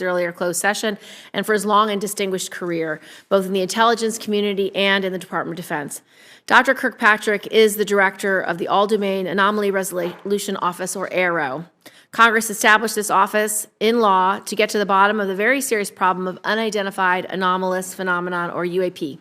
his earlier closed session and for his long and distinguished career, both in the intelligence community and in the Department of Defense. Dr. Kirkpatrick is the director of the All-Domain Anomaly Resolution Office, or ARROW. Congress established this office in law to get to the bottom of the very serious problem of unidentified anomalous phenomenon, or UAP.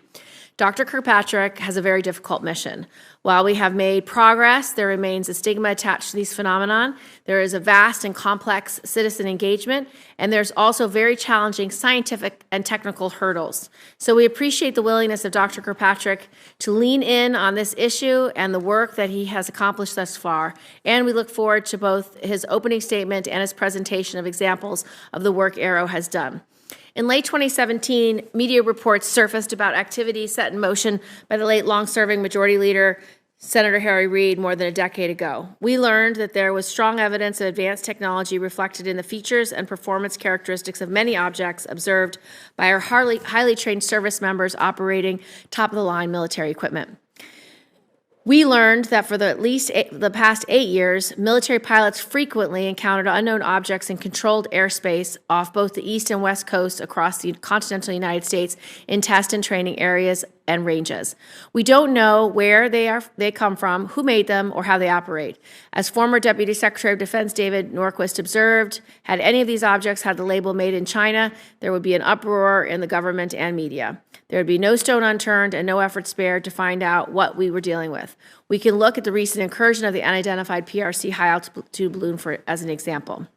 Dr. Kirkpatrick has a very difficult mission. While we have made progress, there remains a stigma attached to these phenomenon. There is a vast and complex citizen engagement, and there's also very challenging scientific and technical hurdles. So we appreciate the willingness of Dr. Kirkpatrick to lean in on this issue and the work that he has accomplished thus far, and we look forward to both his opening statement and his presentation of examples of the work ARROW has done. In late 2017, media reports surfaced about activities set in motion by the late long-serving Majority Leader Senator Harry Reid more than a decade ago. We learned that there was strong evidence of advanced technology reflected in the features and performance characteristics of many objects observed by our highly trained service members operating top-of-the-line military equipment. We learned that for the past 8 years, military pilots frequently encountered unknown objects in controlled airspace off both the east and west coasts across the continental United States in test and training areas and ranges. We don't know where they come from, who made them, or how they operate. As former Deputy Secretary of Defense David Norquist observed, had any of these objects had the label "Made in China," there would be an uproar in the government and media. There would be no stone unturned and no effort spared to find out what we were dealing with. We can look at the recent incursion of the unidentified PRC high-altitude balloon as an example.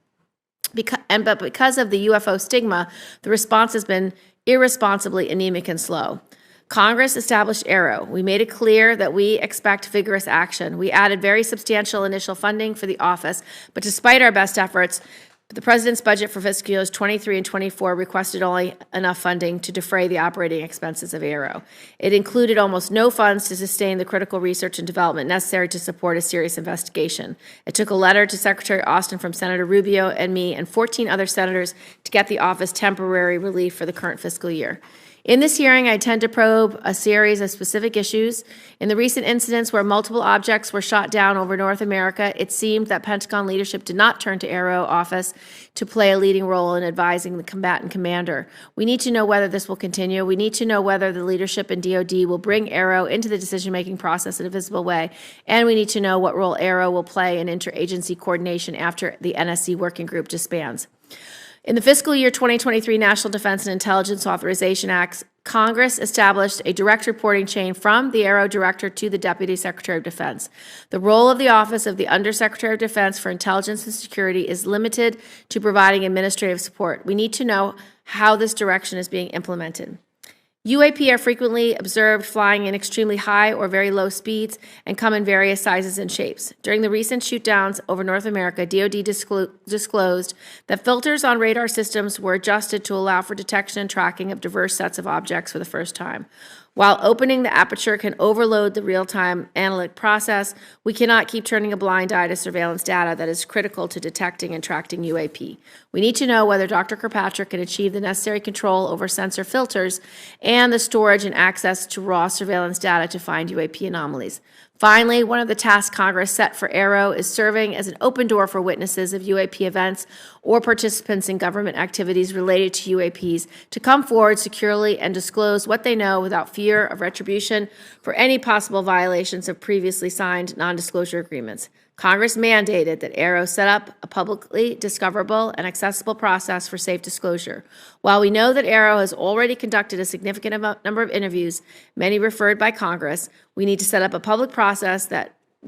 But because of the UFO stigma, the response has been irresponsibly anemic and slow. Congress established ARROW. We made it clear that we expect vigorous action. We added very substantial initial funding for the office, but despite our best efforts, the President's budget for fiscal years 23 and 24 requested only enough funding to defray the operating expenses of ARROW. It included almost no funds to sustain the critical research and development necessary to support a serious investigation. It took a letter to Secretary Austin from Senator Rubio and me and 14 other senators to get the office temporary relief for the current fiscal year. In this hearing, I intend to probe a series of specific issues. In the recent incidents where multiple objects were shot down over North America, it seemed that Pentagon leadership did not turn to ARROW office to play a leading role in advising the combatant commander. We need to know whether this will continue. We need to know whether the leadership in DoD will bring ARROW into the decision-making process in a visible way, and we need to know what role ARROW will play in interagency coordination after the NSC working group disbands. In the fiscal year 2023 National Defense and Intelligence Authorization Acts, Congress established a direct reporting chain from the ARROW Director to the Deputy Secretary of Defense. The role of the Office of the Undersecretary of Defense for Intelligence and Security is limited to providing administrative support. We need to know how this direction is being implemented. UAP are frequently observed flying in extremely high or very low speeds and come in various sizes and shapes. During the recent shootdowns over North America, DoD disclosed that filters on radar systems were adjusted to allow for detection and tracking of diverse sets of objects for the first time. While opening the aperture can overload the real-time analytic process, we cannot keep turning a blind eye to surveillance data that is critical to detecting and tracking UAP. We need to know whether Dr. Kirkpatrick can achieve the necessary control over sensor filters and the storage and access to raw surveillance data to find UAP anomalies. Finally, one of the tasks Congress set for ARROW is serving as an open door for witnesses of UAP events or participants in government activities related to UAPs to come forward securely and disclose what they know without fear of retribution for any possible violations of previously signed non-disclosure agreements. Congress mandated that ARROW set up a publicly discoverable and accessible process for safe disclosure. While we know that ARROW has already conducted a significant number of interviews, many referred by Congress, we need to set up a public process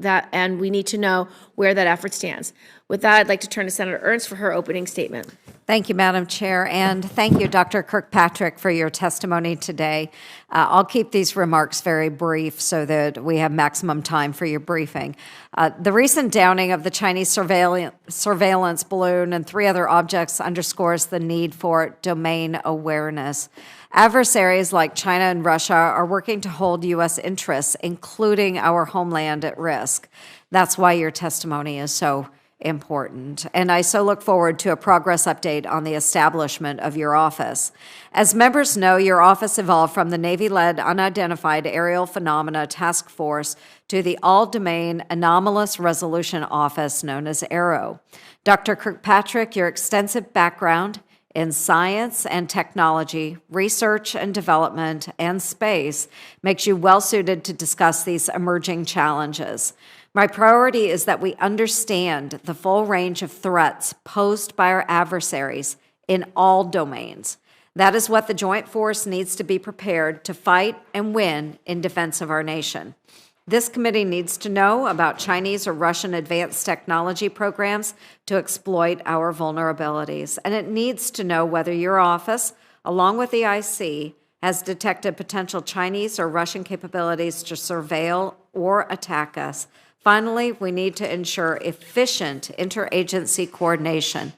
and we need to know where that effort stands. With that, I'd like to turn to Senator Ernst for her opening statement. Thank you, Madam Chair, and thank you, Dr. Kirkpatrick, for your testimony today. I'll keep these remarks very brief so that we have maximum time for your briefing. The recent downing of the Chinese surveillance balloon and 3 other objects underscores the need for domain awareness. Adversaries like China and Russia are working to hold U.S. interests, including our homeland, at risk. That's why your testimony is so important. And I so look forward to a progress update on the establishment of your office. As members know, your office evolved from the Navy-led Unidentified Aerial Phenomena Task Force to the All-Domain Anomalous Resolution Office known as ARROW. Dr. Kirkpatrick, your extensive background in science and technology, research and development, and space makes you well suited to discuss these emerging challenges. My priority is that we understand the full range of threats posed by our adversaries in all domains. That is what the Joint Force needs to be prepared to fight and win in defense of our nation. This committee needs to know about Chinese or Russian advanced technology programs to exploit our vulnerabilities, and it needs to know whether your office, along with the IC, has detected potential Chinese or Russian capabilities to surveil or attack us. Finally, we need to ensure efficient interagency coordination.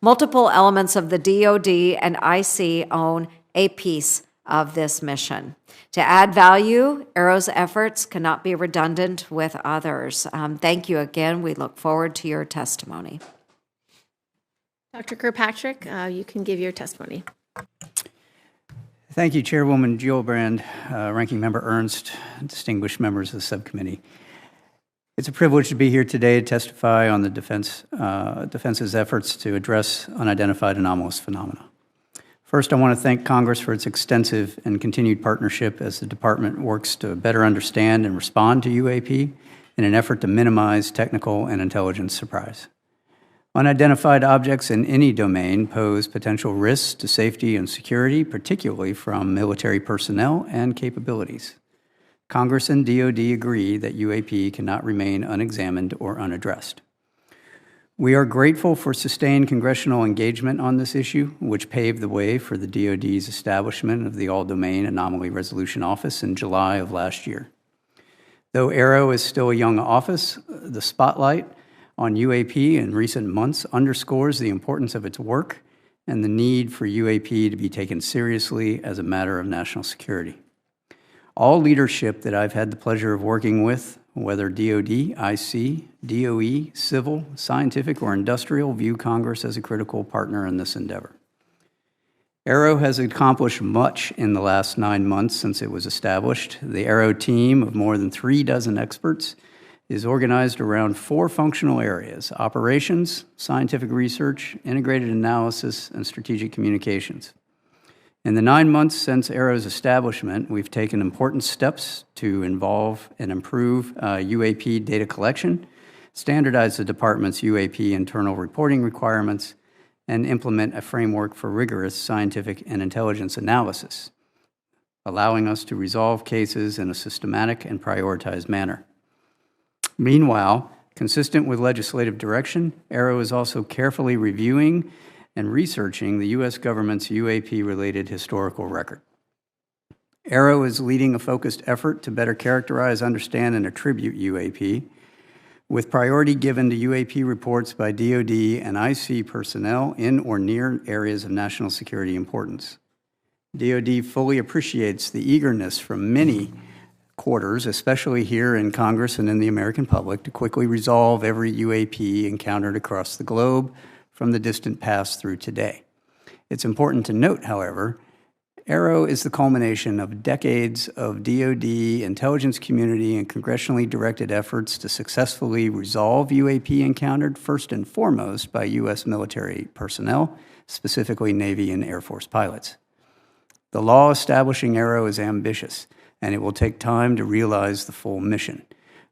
Multiple elements of the DoD and IC own a piece of this mission. To add value, ARRO's efforts cannot be redundant with others. Thank you again. We look forward to your testimony. Dr. Kirkpatrick, you can give your testimony. Thank you, Chairwoman Gillibrand, Ranking Member Ernst, distinguished members of the subcommittee. It's a privilege to be here today to testify on the defense's efforts to address unidentified anomalous phenomena. First, I want to thank Congress for its extensive and continued partnership as the Department works to better understand and respond to UAP in an effort to minimize technical and intelligence surprise. Unidentified objects in any domain pose potential risks to safety and security, particularly from military personnel and capabilities. Congress and DoD agree that UAP cannot remain unexamined or unaddressed. We are grateful for sustained congressional engagement on this issue, which paved the way for the DoD's establishment of the All-Domain Anomaly Resolution Office in July of last year. Though ARRO is still a young office, the spotlight on UAP in recent months underscores the importance of its work and the need for UAP to be taken seriously as a matter of national security. All leadership that I've had the pleasure of working with, whether DoD, IC, DOE, civil, scientific, or industrial, view Congress as a critical partner in this endeavor. ARRO has accomplished much in the last 9 months since it was established. The ARRO team of more than 36 experts is organized around 4 functional areas: operations, scientific research, integrated analysis, and strategic communications. In the 9 months since ARRO's establishment, we've taken important steps to involve and improve UAP data collection, standardize the department's UAP internal reporting requirements, and implement a framework for rigorous scientific and intelligence analysis, allowing us to resolve cases in a systematic and prioritized manner. Meanwhile, consistent with legislative direction, ARRO is also carefully reviewing and researching the U.S. government's UAP-related historical record. ARRO is leading a focused effort to better characterize, understand, and attribute UAP, with priority given to UAP reports by DoD and IC personnel in or near areas of national security importance. DoD fully appreciates the eagerness from many quarters, especially here in Congress and in the American public, to quickly resolve every UAP encountered across the globe, from the distant past through today. It's important to note, however, ARRO is the culmination of decades of DoD, intelligence community, and congressionally directed efforts to successfully resolve UAP encountered first and foremost by U.S. military personnel, specifically Navy and Air Force pilots. The law establishing ARRO is ambitious, and it will take time to realize the full mission.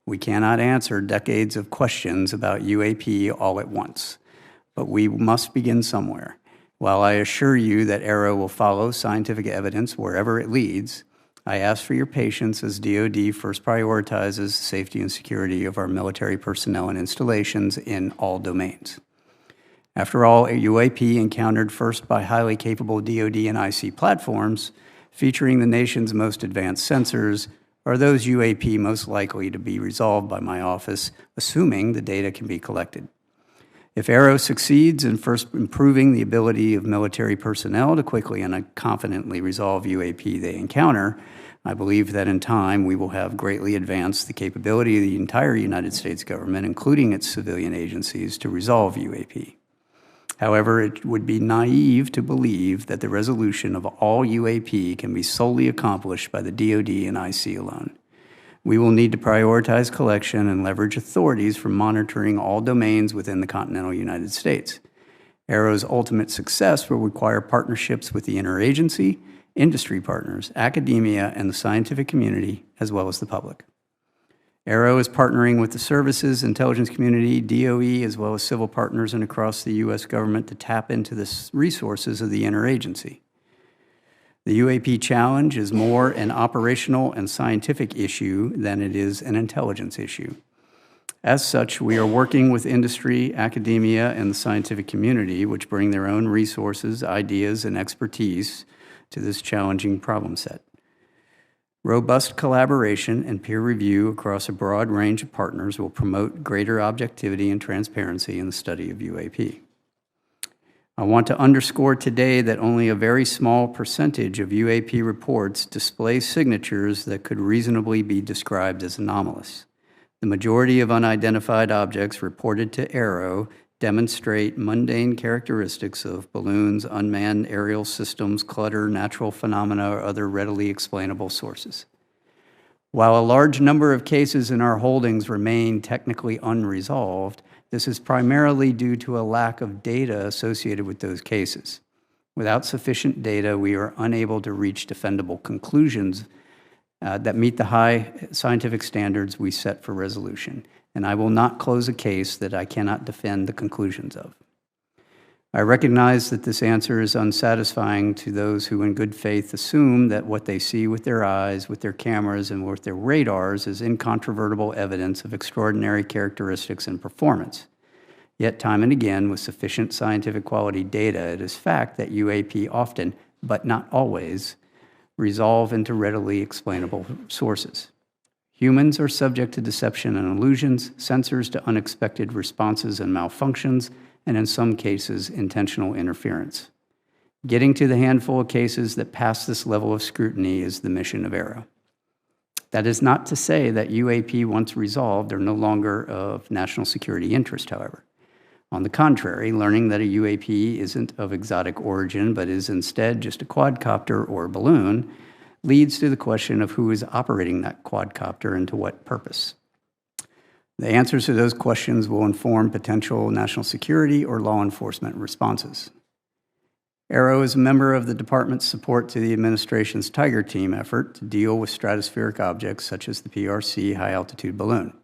We cannot answer decades of questions about UAP all at once, but we must begin somewhere. While I assure you that ARRO will follow scientific evidence wherever it leads, I ask for your patience as DoD first prioritizes the safety and security of our military personnel and installations in all domains. After all, a UAP encountered first by highly capable DoD and IC platforms, featuring the nation's most advanced sensors, are those UAP most likely to be resolved by my office, assuming the data can be collected. If ARRO succeeds in first improving the ability of military personnel to quickly and confidently resolve UAP they encounter, I believe that in time we will have greatly advanced the capability of the entire United States government, including its civilian agencies, to resolve UAP. However, it would be naive to believe that the resolution of all UAP can be solely accomplished by the DoD and IC alone. We will need to prioritize collection and leverage authorities for monitoring all domains within the continental United States. Arrow's ultimate success will require partnerships with the interagency, industry partners, academia, and the scientific community, as well as the public. Arrow is partnering with the services, intelligence community, DOE, as well as civil partners and across the U.S. government to tap into the resources of the interagency. The UAP challenge is more an operational and scientific issue than it is an intelligence issue. As such, we are working with industry, academia, and the scientific community, which bring their own resources, ideas, and expertise to this challenging problem set. Robust collaboration and peer review across a broad range of partners will promote greater objectivity and transparency in the study of UAP. I want to underscore today that only a very small percentage of UAP reports display signatures that could reasonably be described as anomalous. The majority of unidentified objects reported to Arrow demonstrate mundane characteristics of balloons, unmanned aerial systems, clutter, natural phenomena, or other readily explainable sources. While a large number of cases in our holdings remain technically unresolved, this is primarily due to a lack of data associated with those cases. Without sufficient data, we are unable to reach defendable conclusions that meet the high scientific standards we set for resolution, and I will not close a case that I cannot defend the conclusions of. I recognize that this answer is unsatisfying to those who in good faith assume that what they see with their eyes, with their cameras, and with their radars is incontrovertible evidence of extraordinary characteristics and performance. Yet time and again, with sufficient scientific quality data, it is fact that UAP often, but not always, resolve into readily explainable sources. Humans are subject to deception and illusions, sensors to unexpected responses and malfunctions, and in some cases, intentional interference. Getting to the handful of cases that pass this level of scrutiny is the mission of Arrow. That is not to say that UAP, once resolved, are no longer of national security interest, however. On the contrary, learning that a UAP isn't of exotic origin, but is instead just a quadcopter or balloon, leads to the question of who is operating that quadcopter and to what purpose. The answers to those questions will inform potential national security or law enforcement responses. Arrow is a member of the department's support to the administration's Tiger Team effort to deal with stratospheric objects such as the PRC high-altitude balloon.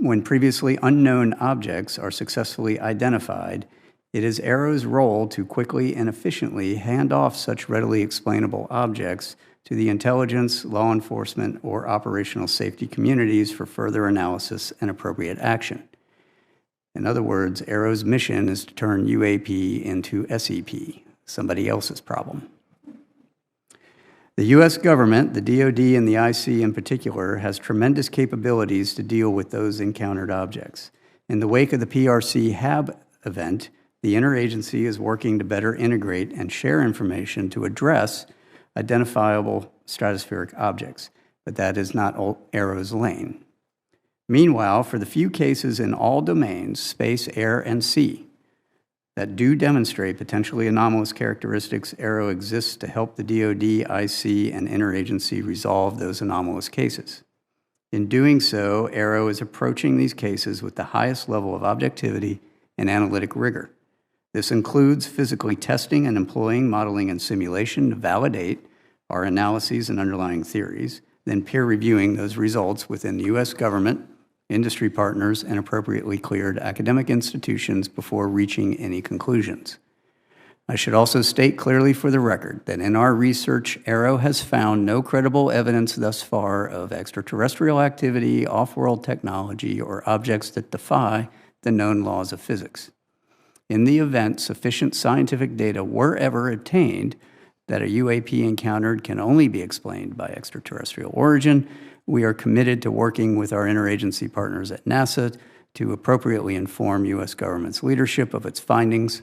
When previously unknown objects are successfully identified, it is Arrow's role to quickly and efficiently hand off such readily explainable objects to the intelligence, law enforcement, or operational safety communities for further analysis and appropriate action. In other words, Arrow's mission is to turn UAP into SEP, somebody else's problem. The U.S. government, the DoD and the IC in particular, has tremendous capabilities to deal with those encountered objects. In the wake of the PRC HAB event, the interagency is working to better integrate and share information to address identifiable stratospheric objects, but that is not Arrow's lane. Meanwhile, for the few cases in all domains, space, air, and sea, that do demonstrate potentially anomalous characteristics, Arrow exists to help the DoD, IC, and interagency resolve those anomalous cases. In doing so, Arrow is approaching these cases with the highest level of objectivity and analytic rigor. This includes physically testing and employing modeling and simulation to validate our analyses and underlying theories, then peer reviewing those results within the U.S. government, industry partners, and appropriately cleared academic institutions before reaching any conclusions. I should also state clearly for the record that in our research, Arrow has found no credible evidence thus far of extraterrestrial activity, off-world technology, or objects that defy the known laws of physics. In the event sufficient scientific data were ever obtained that a UAP encountered can only be explained by extraterrestrial origin, we are committed to working with our interagency partners at NASA to appropriately inform U.S. government's leadership of its findings.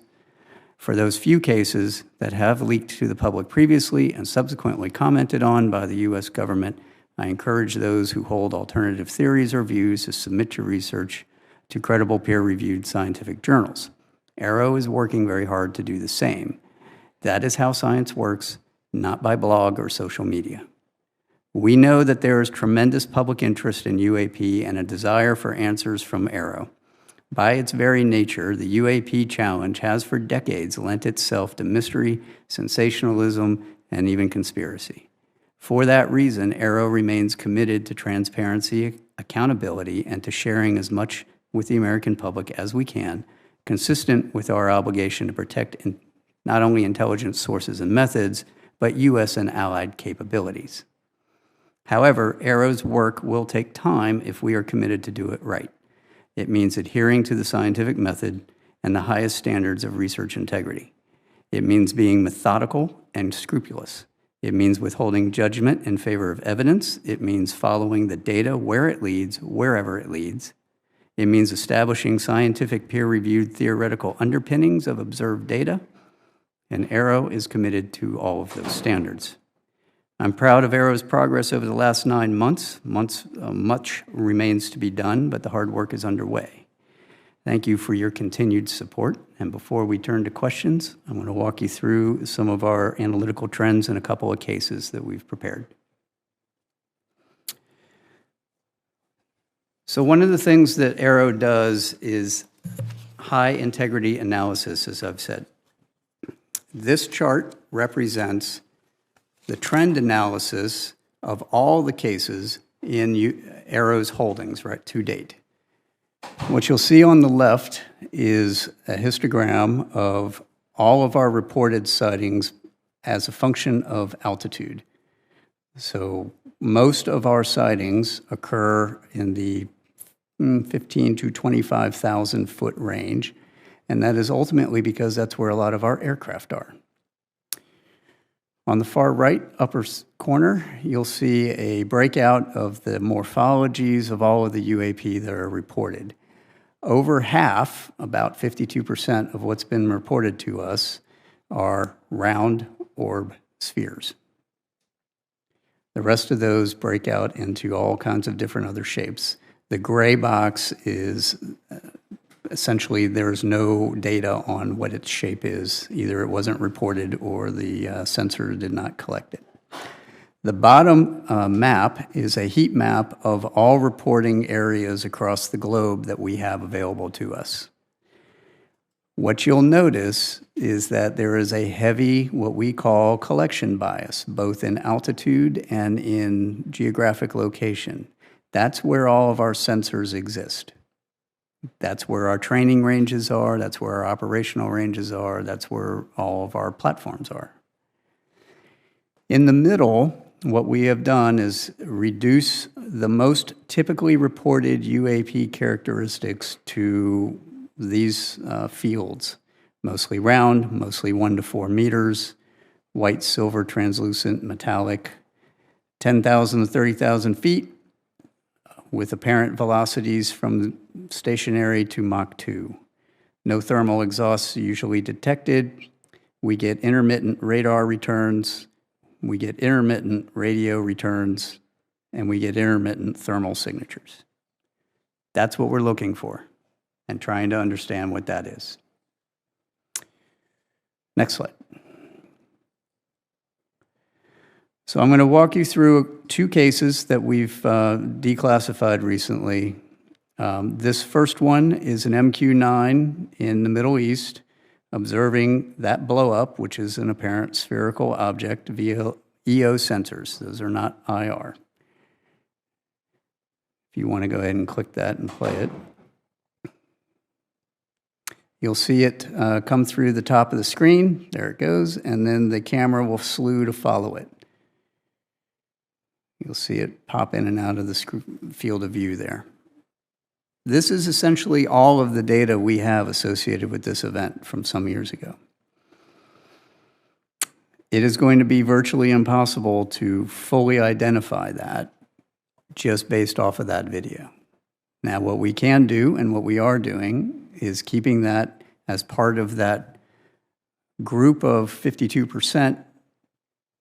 For those few cases that have leaked to the public previously and subsequently commented on by the U.S. government, I encourage those who hold alternative theories or views to submit your research to credible peer-reviewed scientific journals. Arrow is working very hard to do the same. That is how science works, not by blog or social media. We know that there is tremendous public interest in UAP and a desire for answers from Arrow. By its very nature, the UAP challenge has for decades lent itself to mystery, sensationalism, and even conspiracy. For that reason, Arrow remains committed to transparency, accountability, and to sharing as much with the American public as we can, consistent with our obligation to protect not only intelligence sources and methods, but U.S. and allied capabilities. However, Arrow's work will take time if we are committed to do it right. It means adhering to the scientific method and the highest standards of research integrity. It means being methodical and scrupulous. It means withholding judgment in favor of evidence. It means following the data where it leads, wherever it leads. It means establishing scientific peer-reviewed theoretical underpinnings of observed data. And Arrow is committed to all of those standards. I'm proud of Arrow's progress over the last 9 months. Much remains to be done, but the hard work is underway. Thank you for your continued support. And before we turn to questions, I'm going to walk you through some of our analytical trends in a couple of cases that we've prepared. So one of the things that Arrow does is high integrity analysis, as I've said. This chart represents the trend analysis of all the cases in Arrow's holdings, right, to date. What you'll see on the left is a histogram of all of our reported sightings as a function of altitude. So most of our sightings occur in the 15 to 25,000 foot range, and that is ultimately because that's where a lot of our aircraft are. On the far right upper corner, you'll see a breakout of the morphologies of all of the UAP that are reported. Over half, about 52% of what's been reported to us, are round orb spheres. The rest of those break out into all kinds of different other shapes. The gray box is essentially there's no data on what its shape is. Either it wasn't reported or the sensor did not collect it. The bottom map is a heat map of all reporting areas across the globe that we have available to us. What you'll notice is that there is a heavy, what we call collection bias, both in altitude and in geographic location. That's where all of our sensors exist. That's where our training ranges are, that's where our operational ranges are, that's where all of our platforms are. In the middle, what we have done is reduce the most typically reported UAP characteristics to these fields, mostly round, mostly 1 to 4 meters, white, silver, translucent, metallic, 10,000 to 30,000 feet, with apparent velocities from stationary to Mach 2. No thermal exhausts usually detected. We get intermittent radar returns, we get intermittent radio returns, and we get intermittent thermal signatures. That's what we're looking for and trying to understand what that is. Next slide. So I'm going to walk you through 2 cases that we've declassified recently. This first one is an MQ-9 in the Middle East, observing that blow up, which is an apparent spherical object via EO sensors. Those are not IR. If you want to go ahead and click that and play it, you'll see it come through the top of the screen. There it goes, and then the camera will slew to follow it. You'll see it pop in and out of the field of view there. This is essentially all of the data we have associated with this event from some years ago. It is going to be virtually impossible to fully identify that just based off of that video. Now, what we can do and what we are doing is keeping that as part of that group of 52%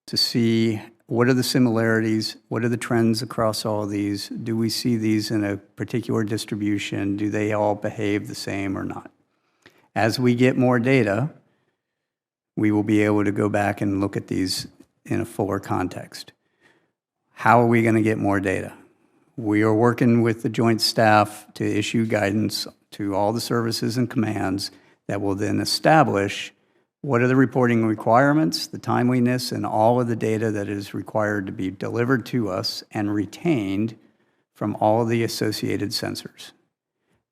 to see what are the similarities, what are the trends across all of these, do we see these in a particular distribution, do they all behave the same or not? As we get more data, we will be able to go back and look at these in a fuller context. How are we going to get more data? We are working with the Joint Staff to issue guidance to all the services and commands that will then establish what are the reporting requirements, the timeliness, and all of the data that is required to be delivered to us and retained from all of the associated sensors.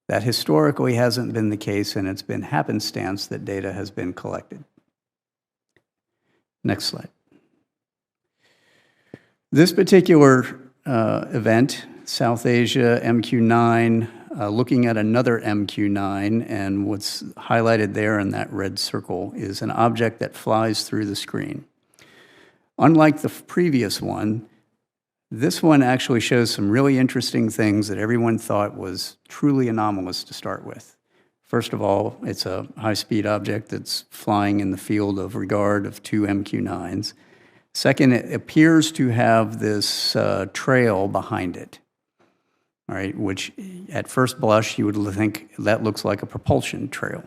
That historically hasn't been the case, and it's been happenstance that data has been collected. Next slide. This particular event, South Asia MQ9, looking at another MQ9, and what's highlighted there in that red circle is an object that flies through the screen. Unlike the previous one, this one actually shows some really interesting things that everyone thought was truly anomalous to start with. First of all, it's a high-speed object that's flying in the field of regard of 2 MQ9s. Second, it appears to have this trail behind it, all right, which at first blush you would think that looks like a propulsion trail.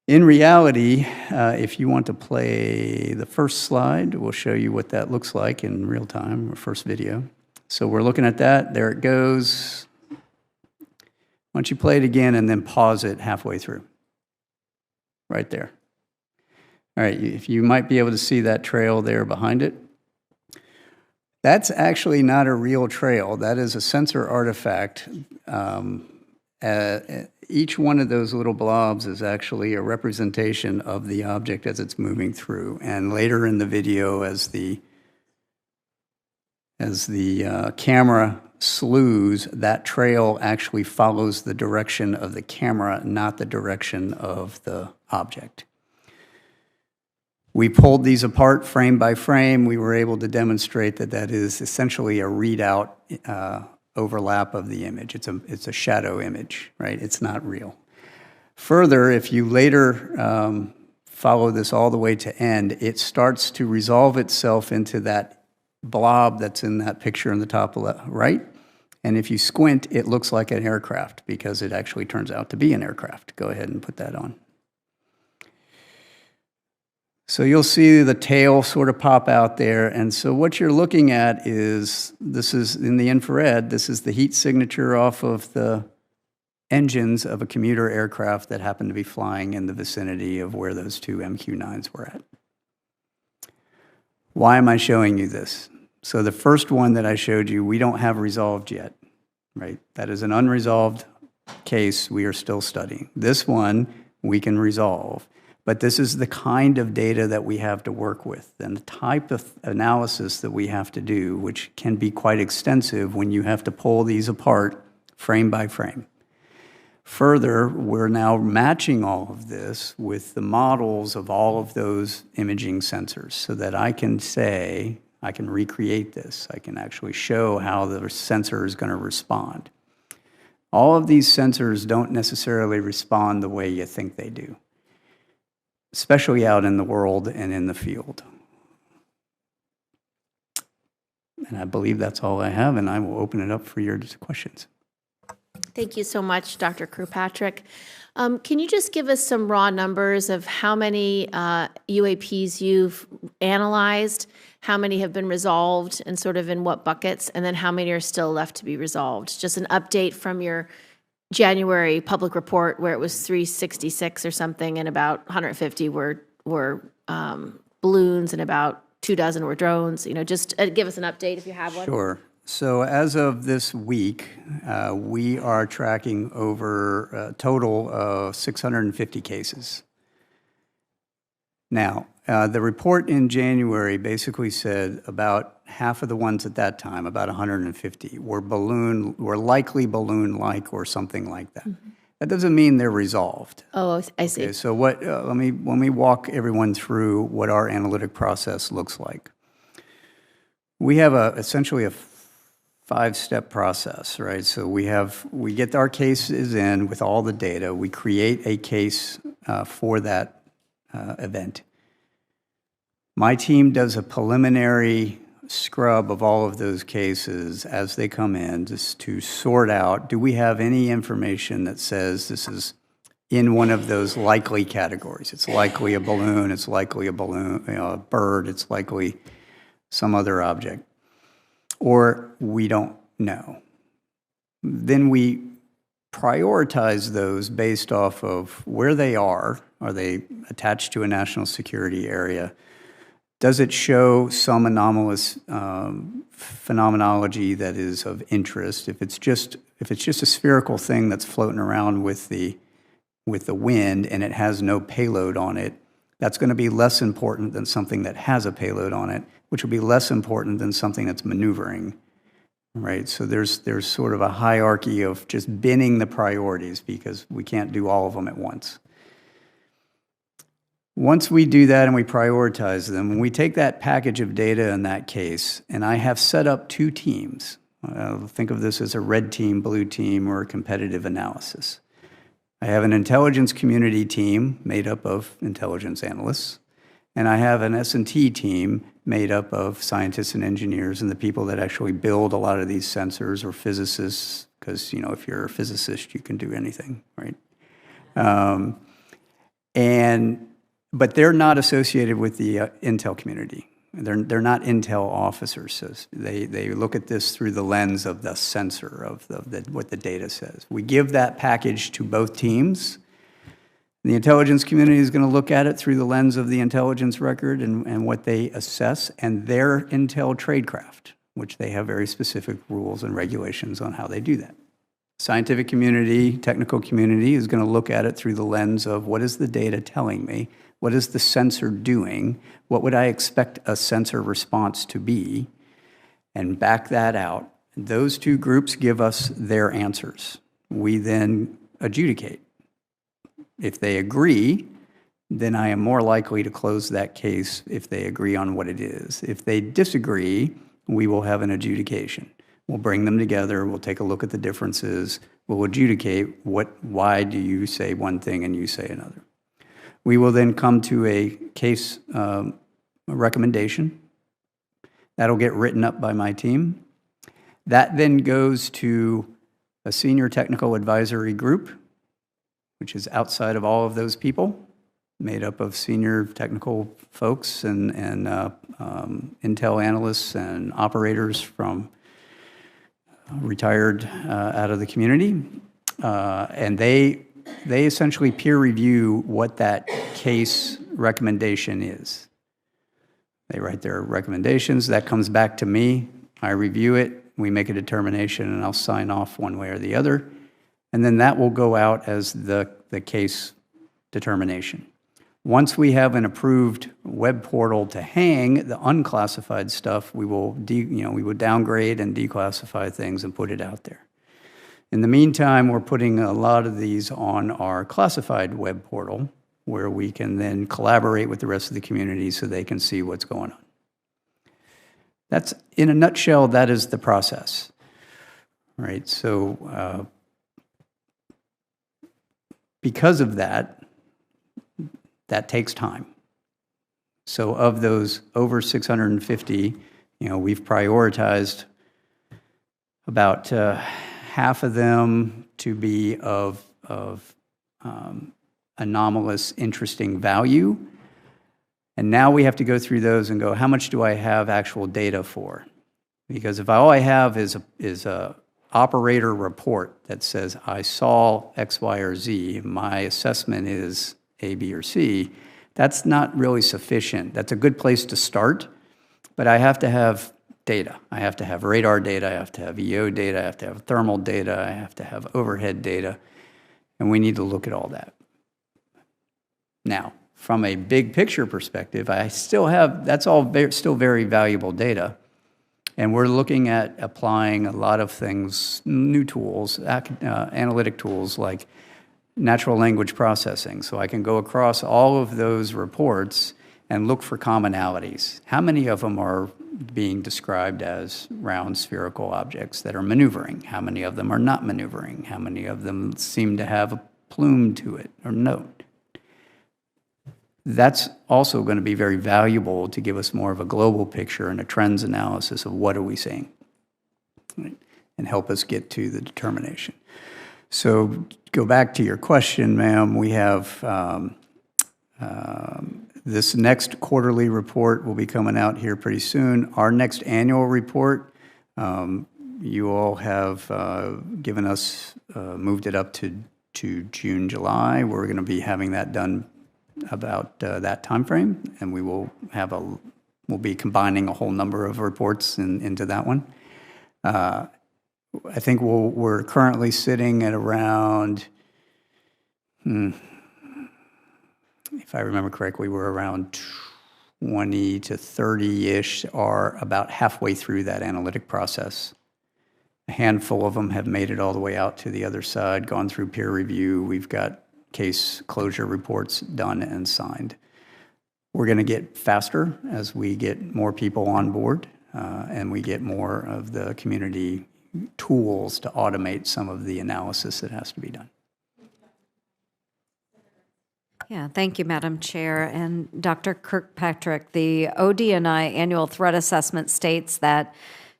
In reality, if you want to play the first slide, we'll show you what that looks like in real time, or first video. So we're looking at that. There it goes. Why don't you play it again and then pause it halfway through? Right there. All right, if you might be able to see that trail there behind it. That's actually not a real trail. That is a sensor artifact. Each one of those little blobs is actually a representation of the object as it's moving through. And later in the video, as the camera slews, that trail actually follows the direction of the camera, not the direction of the object. We pulled these apart frame by frame. We were able to demonstrate that that is essentially a readout overlap of the image. It's a shadow image, right? It's not real. Further, if you later follow this all the way to end, it starts to resolve itself into that blob that's in that picture in the top left, right? And if you squint, it looks like an aircraft because it actually turns out to be an aircraft. Go ahead and put that on. So you'll see the tail sort of pop out there. And so what you're looking at is, this is in the infrared, this is the heat signature off of the engines of a commuter aircraft that happened to be flying in the vicinity of where those 2 MQ9s were at. Why am I showing you this? So the first one that I showed you, we don't have resolved yet, right? That is an unresolved case we are still studying. This one we can resolve. But this is the kind of data that we have to work with and the type of analysis that we have to do, which can be quite extensive when you have to pull these apart frame by frame. Further, we're now matching all of this with the models of all of those imaging sensors so that I can say, I can recreate this. I can actually show how the sensor is going to respond. All of these sensors don't necessarily respond the way you think they do, especially out in the world and in the field. And I believe that's all I have, and I will open it up for your questions. Thank you so much, Dr. Kirkpatrick. Can you just give us some raw numbers of how many UAPs you've analyzed, how many have been resolved, and sort of in what buckets, and then how many are still left to be resolved? Just an update from your January public report where it was 366 or something, and about 150 were balloons and about 24 were drones. You know, just give us an update if you have one. Sure. So as of this week, we are tracking over a total of 650 cases. Now, the report in January basically said about half of the ones at that time, about 150, were likely balloon-like or something like that. Mm-hmm. That doesn't mean they're resolved. Oh, I see. Okay, so what? Let me walk everyone through what our analytic process looks like. We have essentially a 5-step process, right? So we get our cases in with all the data. We create a case for that event. My team does a preliminary scrub of all of those cases as they come in, just to sort out, do we have any information that says this is in one of those likely categories? It's likely a balloon, it's likely a bird, it's likely some other object. Or we don't know. Then we prioritize those based off of where they are. Are they attached to a national security area? Does it show some anomalous phenomenology that is of interest? If it's just a spherical thing that's floating around with the wind and it has no payload on it, that's going to be less important than something that has a payload on it, which will be less important than something that's maneuvering, right? So there's sort of a hierarchy of just binning the priorities because we can't do all of them at once. Once we do that and we prioritize them, when we take that package of data in that case, and I have set up 2 teams, think of this as a red team, blue team, or a competitive analysis. I have an intelligence community team made up of intelligence analysts, and I have an S&T team made up of scientists and engineers and the people that actually build a lot of these sensors, or physicists, because if you're a physicist, you can do anything, right? But they're not associated with the intel community. They're not intel officers. So they look at this through the lens of the sensor, of what the data says. We give that package to both teams. The intelligence community is going to look at it through the lens of the intelligence record and what they assess, and their intel tradecraft, which they have very specific rules and regulations on how they do that. Scientific community, technical community is going to look at it through the lens of what is the data telling me? What is the sensor doing? What would I expect a sensor response to be? And back that out. Those 2 groups give us their answers. We then adjudicate. If they agree, then I am more likely to close that case if they agree on what it is. If they disagree, we will have an adjudication. We'll bring them together, we'll take a look at the differences, we'll adjudicate why do you say one thing and you say another. We will then come to a case recommendation. That'll get written up by my team. That then goes to a senior technical advisory group, which is outside of all of those people, made up of senior technical folks and intel analysts and operators from retired out of the community. And they essentially peer review what that case recommendation is. They write their recommendations. That comes back to me. I review it. We make a determination, and I'll sign off one way or the other. And then that will go out as the case determination. Once we have an approved web portal to hang the unclassified stuff, we will downgrade and declassify things and put it out there. In the meantime, we're putting a lot of these on our classified web portal, where we can then collaborate with the rest of the community so they can see what's going on. That's, in a nutshell, that is the process, right? So because of that, that takes time. So of those over 650, we've prioritized about half of them to be of anomalous, interesting value. And now we have to go through those and go, how much do I have actual data for? Because if all I have is a operator report that says, I saw X, Y, or Z, my assessment is A, B, or C, that's not really sufficient. That's a good place to start, but I have to have data. I have to have radar data, I have to have EO data, I have to have thermal data, I have to have overhead data, and we need to look at all that. Now, from a big picture perspective, I still have, that's all still very valuable data. And we're looking at applying a lot of things, new tools, analytic tools like natural language processing. So I can go across all of those reports and look for commonalities. How many of them are being described as round spherical objects that are maneuvering? How many of them are not maneuvering? How many of them seem to have a plume to it or note? That's also going to be very valuable to give us more of a global picture and a trends analysis of what are we seeing, right? And help us get to the determination. So go back to your question, ma'am. We have this next quarterly report will be coming out here pretty soon. Our next annual report, you all have given us moved it up to June, July. We're going to be having that done about that time frame, and we'll be combining a whole number of reports into that one. I think we're currently sitting at around, if I remember correctly, we're around 20 to 30-ish are about halfway through that analytic process. A handful of them have made it all the way out to the other side, gone through peer review. We've got case closure reports done and signed. We're going to get faster as we get more people on board and we get more of the community tools to automate some of the analysis that has to be done. Yeah, thank you, Madam Chair. And Dr. Kirkpatrick, the OD&I annual threat assessment states that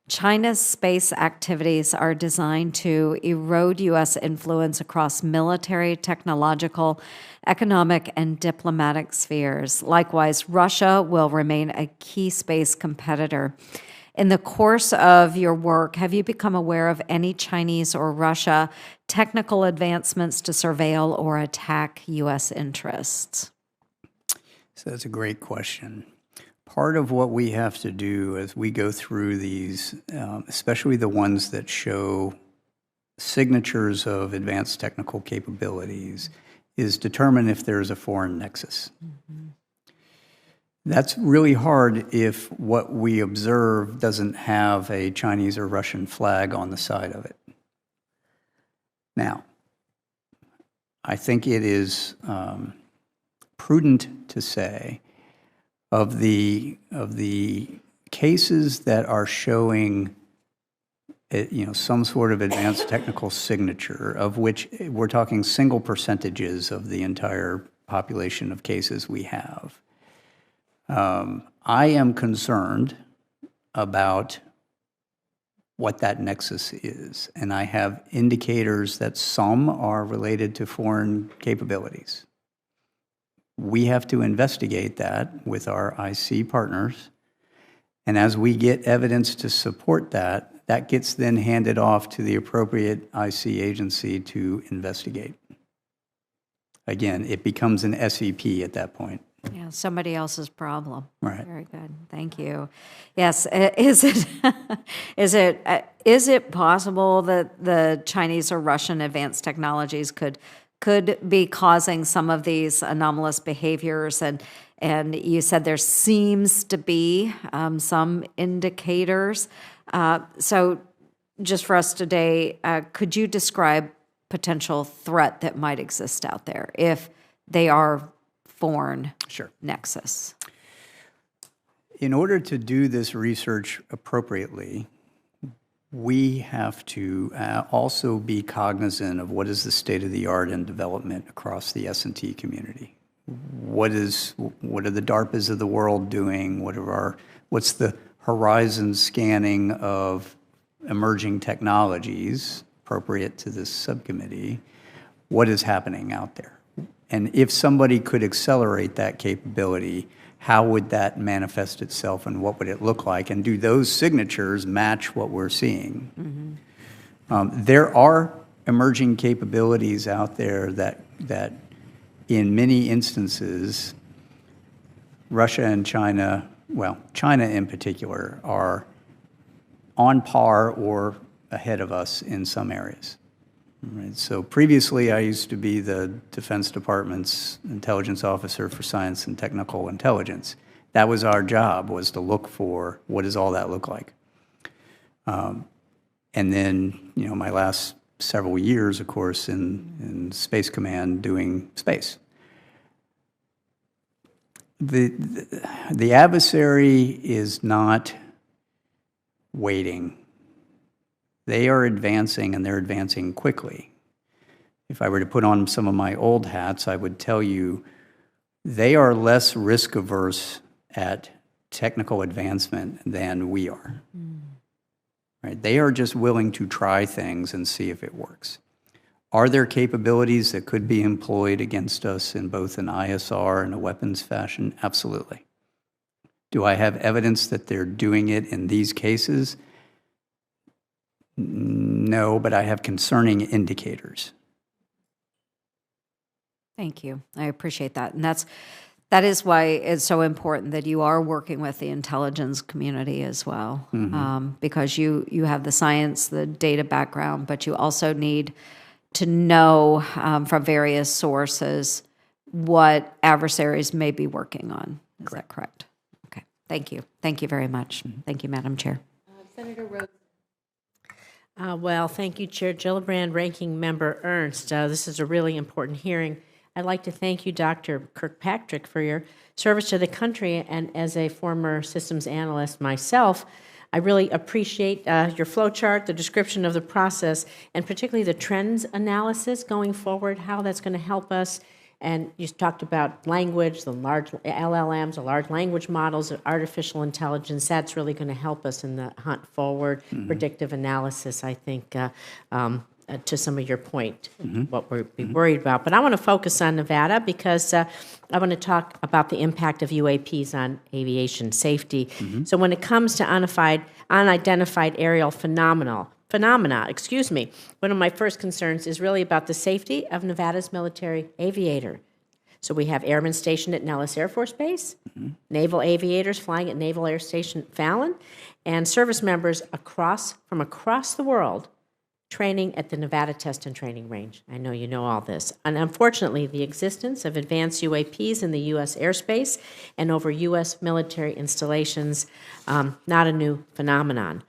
China's space activities are designed to erode U.S. influence across military, technological, economic, and diplomatic spheres. Likewise, Russia will remain a key space competitor. In the course of your work, have you become aware of any Chinese or Russia technical advancements to surveil or attack U.S. interests? So that's a great question. Part of what we have to do as we go through these, especially the ones that show signatures of advanced technical capabilities, is determine if there's a foreign nexus. Mm-hmm. That's really hard if what we observe doesn't have a Chinese or Russian flag on the side of it. Now, I think it is prudent to say of the cases that are showing some sort of advanced technical signature, of which we're talking single percentages of the entire population of cases we have. I am concerned about what that nexus is, and I have indicators that some are related to foreign capabilities. We have to investigate that with our IC partners, and as we get evidence to support that, that gets then handed off to the appropriate IC agency to investigate. Again, it becomes an SEP at that point. Yeah, somebody else's problem. Right. Very good. Thank you. Yes. Is it possible that the Chinese or Russian advanced technologies could be causing some of these anomalous behaviors? And you said there seems to be some indicators. So just for us today, could you describe potential threat that might exist out there if they are foreign nexus? In order to do this research appropriately, we have to also be cognizant of what is the state of the art in development across the S&T community. What are the DARPAs of the world doing? What's the horizon scanning of emerging technologies appropriate to this subcommittee? What is happening out there? And if somebody could accelerate that capability, how would that manifest itself and what would it look like? And do those signatures match what we're seeing? Mm-hmm. There are emerging capabilities out there that in many instances, Russia and China, well, China in particular, are on par or ahead of us in some areas. Right. So previously, I used to be the Defense Department's intelligence officer for science and technical intelligence. That was our job, was to look for what does all that look like. And then, my last several years, of course, in Space Command doing space. The adversary is not waiting. They are advancing, and they're advancing quickly. If I were to put on some of my old hats, I would tell you they are less risk-averse at technical advancement than we are. Mm. Right? They are just willing to try things and see if it works. Are there capabilities that could be employed against us in both an ISR and a weapons fashion? Absolutely. Do I have evidence that they're doing it in these cases? No, but I have concerning indicators. Thank you. I appreciate that. And that is why it's so important that you are working with the intelligence community as well, because you have the science, the data background, but you also need to know from various sources what adversaries may be working on. Is that correct? Okay. Thank you. Thank you very much. Thank you, Madam Chair. Senator Rhodes. Well, thank you, Chair Gillibrand, Ranking Member Ernst. This is a really important hearing. I'd like to thank you, Dr. Kirkpatrick, for your service to the country, and as a former systems analyst myself, I really appreciate your flow chart, the description of the process, and particularly the trends analysis going forward, how that's going to help us. And you talked about language, the large LLMs, the large language models, artificial intelligence. That's really going to help us in the hunt forward. Predictive analysis, I think, to some of your point, what we're worried about. But I want to focus on Nevada because I want to talk about the impact of UAPs on aviation safety. So when it comes to unidentified aerial phenomena, one of my first concerns is really about the safety of Nevada's military aviator. So we have airmen stationed at Nellis Air Force Base, naval aviators flying at Naval Air Station Fallon, and service members from across the world training at the Nevada Test and Training Range. I know you know all this. And unfortunately, the existence of advanced UAPs in the U.S. airspace and over U.S. military installations, not a new phenomenon.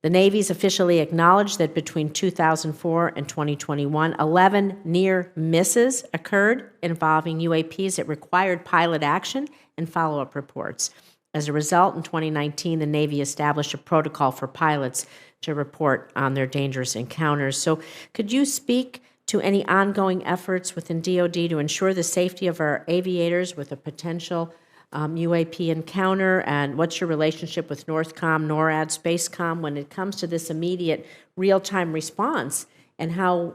The Navy's officially acknowledged that between 2004 and 2021, 11 near misses occurred involving UAPs that required pilot action and follow-up reports. As a result, in 2019, the Navy established a protocol for pilots to report on their dangerous encounters. So could you speak to any ongoing efforts within DoD to ensure the safety of our aviators with a potential UAP encounter, and what's your relationship with Northcom, NORAD, Spacecom when it comes to this immediate real-time response and how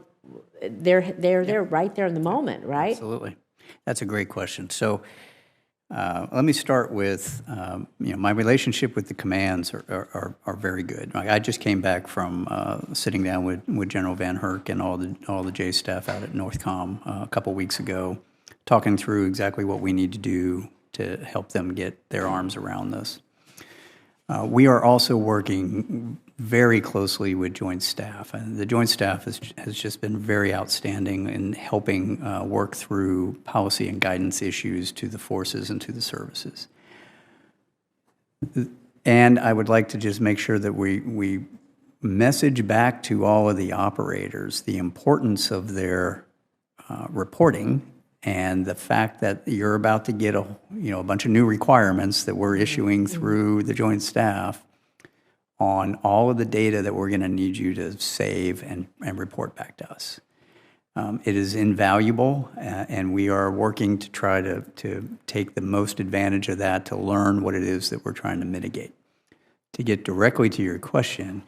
they're right there in the moment, right? Absolutely. That's a great question. So let me start with, my relationship with the commands are very good. I just came back from sitting down with General Van Herk and all the J staff out at Northcom a couple weeks ago, talking through exactly what we need to do to help them get their arms around this. We are also working very closely with Joint Staff, and the Joint Staff has just been very outstanding in helping work through policy and guidance issues to the forces and to the services. And I would like to just make sure that we message back to all of the operators the importance of their reporting and the fact that you're about to get a bunch of new requirements that we're issuing through the Joint Staff on all of the data that we're going to need you to save and report back to us. It is invaluable, and we are working to try to take the most advantage of that to learn what it is that we're trying to mitigate. To get directly to your question,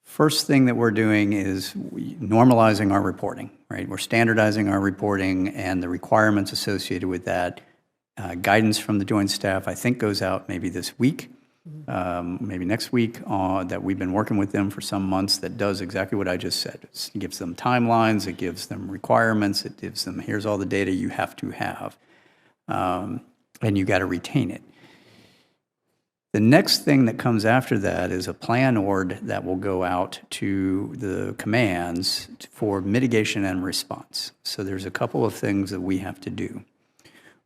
first thing that we're doing is normalizing our reporting, right? We're standardizing our reporting and the requirements associated with that. Guidance from the Joint Staff, I think, goes out maybe this week, maybe next week, that we've been working with them for some months that does exactly what I just said. It gives them timelines, it gives them requirements, it gives them, here's all the data you have to have, and you got to retain it. The next thing that comes after that is a plan ord that will go out to the commands for mitigation and response. So there's a couple of things that we have to do.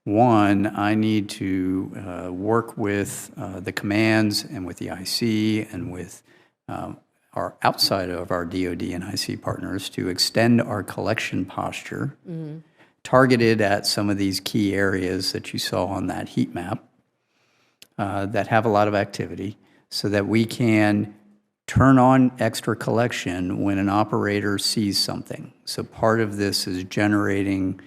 One, I need to work with the commands and with the IC and with our outside of our DoD and IC partners to extend our collection posture targeted at some of these key areas that you saw on that heat map. That have a lot of activity so that we can turn on extra collection when an operator sees something. So part of this is generating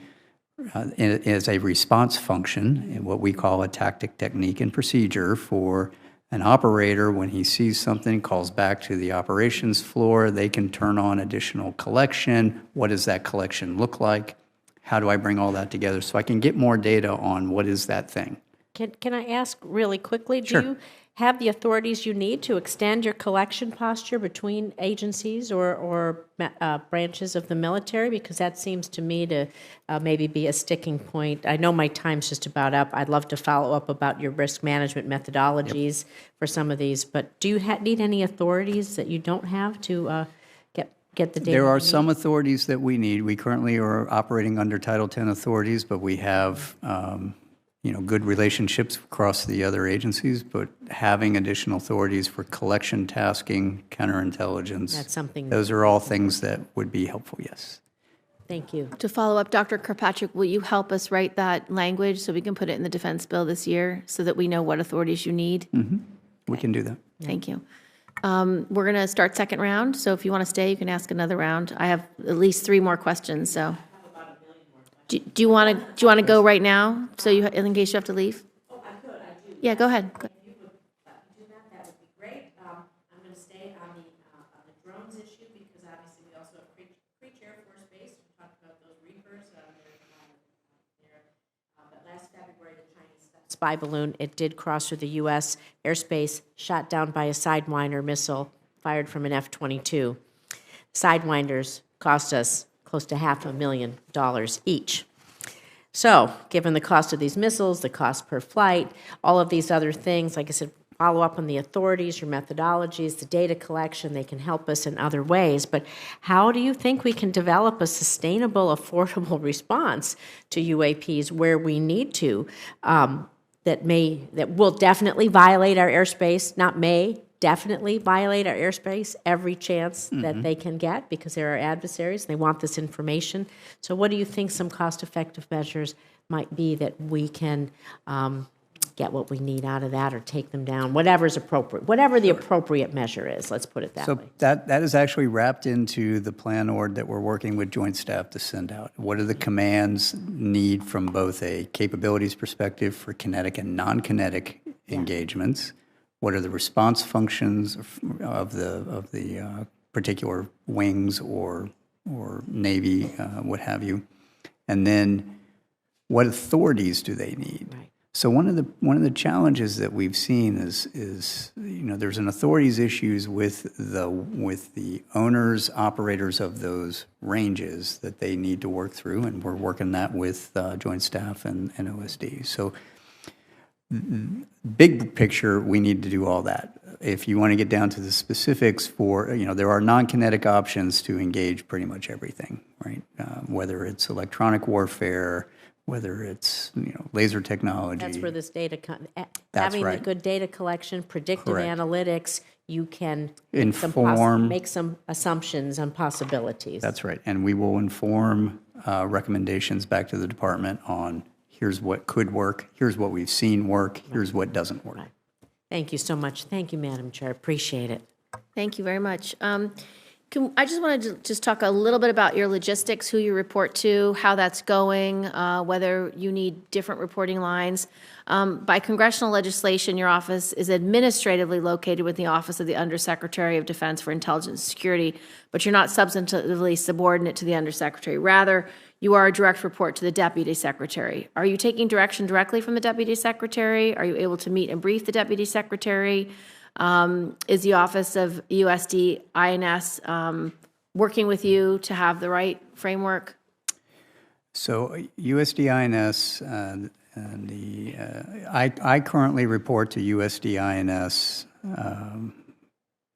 as a response function, what we call a tactic, technique, and procedure for an operator. When he sees something, calls back to the operations floor, they can turn on additional collection. What does that collection look like? How do I bring all that together so I can get more data on what is that thing? Can I ask really quickly? Sure. Do you have the authorities you need to extend your collection posture between agencies or branches of the military? Because that seems to me to maybe be a sticking point. I know my time's just about up. I'd love to follow up about your risk management methodologies for some of these, but do you need any authorities that you don't have to get the data? There are you some need? authorities that we need. We currently are operating under Title X authorities, but we have, good relationships across the other agencies, but having additional authorities for collection, tasking, counterintelligence. That's something. Those are all things that would be helpful, yes. Thank you. To follow up, Dr. Kirkpatrick, will you help us write that language so we can put it in the defense bill this year so that we know what authorities you need? We can do that. Thank you. We're going to start second round, so if you want to stay, you can ask another round. I have at least 3 more questions, so. Do you want to go right now, so in case you have to leave? Oh, I could. I do. Yeah, go ahead. If you would do that, that would be great. I'm going to stay on the drones issue because obviously we also have Creech Air Force Base. We talked about those Reapers. But last February, the Chinese spy balloon, it did cross through the U.S. airspace, shot down by a Sidewinder missile fired from an F-22. Sidewinders cost us close to $500,000 each. So, given the cost of these missiles, the cost per flight, all of these other things, like I said, follow up on the authorities, your methodologies, the data collection, they can help us in other ways. But how do you think we can develop a sustainable, affordable response to UAPs where we need to, that will definitely violate our airspace, not may, definitely violate our airspace every chance that they can get because they're our adversaries. They want this information. So what do you think some cost-effective measures might be that we can get what we need out of that or take them down, whatever's appropriate, whatever the appropriate measure is, let's put it that So way. that is actually wrapped into the plan org that we're working with Joint Staff to send out. What do the commands need from both a capabilities perspective for kinetic and non-kinetic engagements? What are the response functions of the particular wings or Navy, what have you? And then what authorities do they need? Right. So one of the challenges that we've seen is there's an authorities issues with the owners, operators of those ranges that they need to work through, and we're working that with Joint Staff and OSD. So big picture, we need to do all that. If you want to get down to the specifics there are non-kinetic options to engage pretty much everything, right? Whether it's electronic warfare, whether it's laser technology. That's where this data, That's having right. the good data collection, predictive Correct. analytics, you can make some assumptions on possibilities. That's right. And we will inform recommendations back to the department on here's what could work, here's what we've seen work, here's what doesn't work. Right. Thank you so much. Thank you, Madam Chair. Appreciate it. Thank you very much. I just wanted to talk a little bit about your logistics, who you report to, how that's going, whether you need different reporting lines. By congressional legislation, your office is administratively located with the Office of the Undersecretary of Defense for Intelligence and Security, but you're not substantively subordinate to the Undersecretary. Rather, you are a direct report to the Deputy Secretary. Are you taking direction directly from the Deputy Secretary? Are you able to meet and brief the Deputy Secretary? Is the Office of USD INS working with you to have the right framework? So USD INS, I currently report to USD INS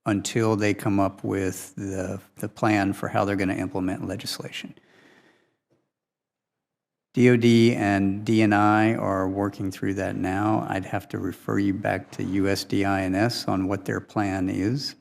until they come up with the plan for how they're going to implement legislation. DOD and DNI are working through that now. I'd have to refer you back to USD INS on what their plan is.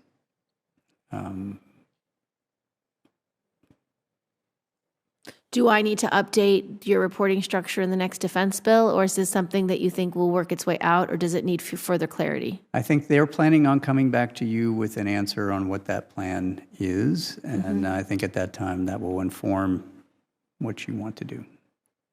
Do I need to update your reporting structure in the next defense bill, or is this something that you think will work its way out, or does it need further clarity? I think they're planning on coming back to you with an answer on what that plan is, and I think at that time that will inform what you want to do.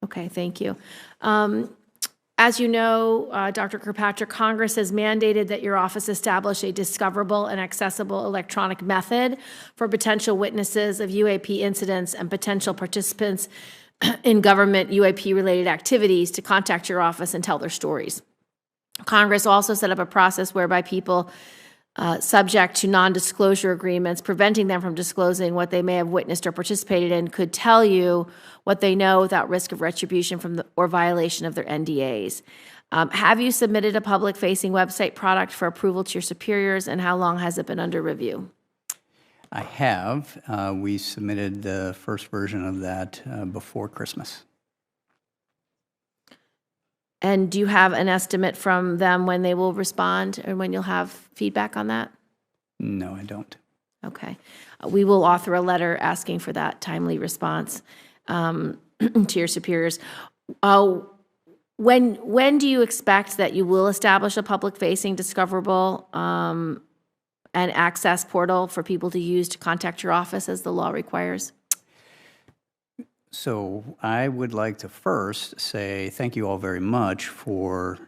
Okay, thank you. As you know, Dr. Kirkpatrick, Congress has mandated that your office establish a discoverable and accessible electronic method for potential witnesses of UAP incidents and potential participants in government UAP-related activities to contact your office and tell their stories. Congress also set up a process whereby people subject to non-disclosure agreements, preventing them from disclosing what they may have witnessed or participated in, could tell you what they know without risk of retribution or violation of their NDAs. Have you submitted a public-facing website product for approval to your superiors, and how long has it been under review? I have. We submitted the first version of that before Christmas. And do you have an estimate from them when they will respond and when you'll have feedback on that? No, I don't. Okay. We will author a letter asking for that timely response to your superiors. When do you expect that you will establish a public-facing discoverable and access portal for people to use to contact your office as the law requires? So I would like to first say thank you all very much for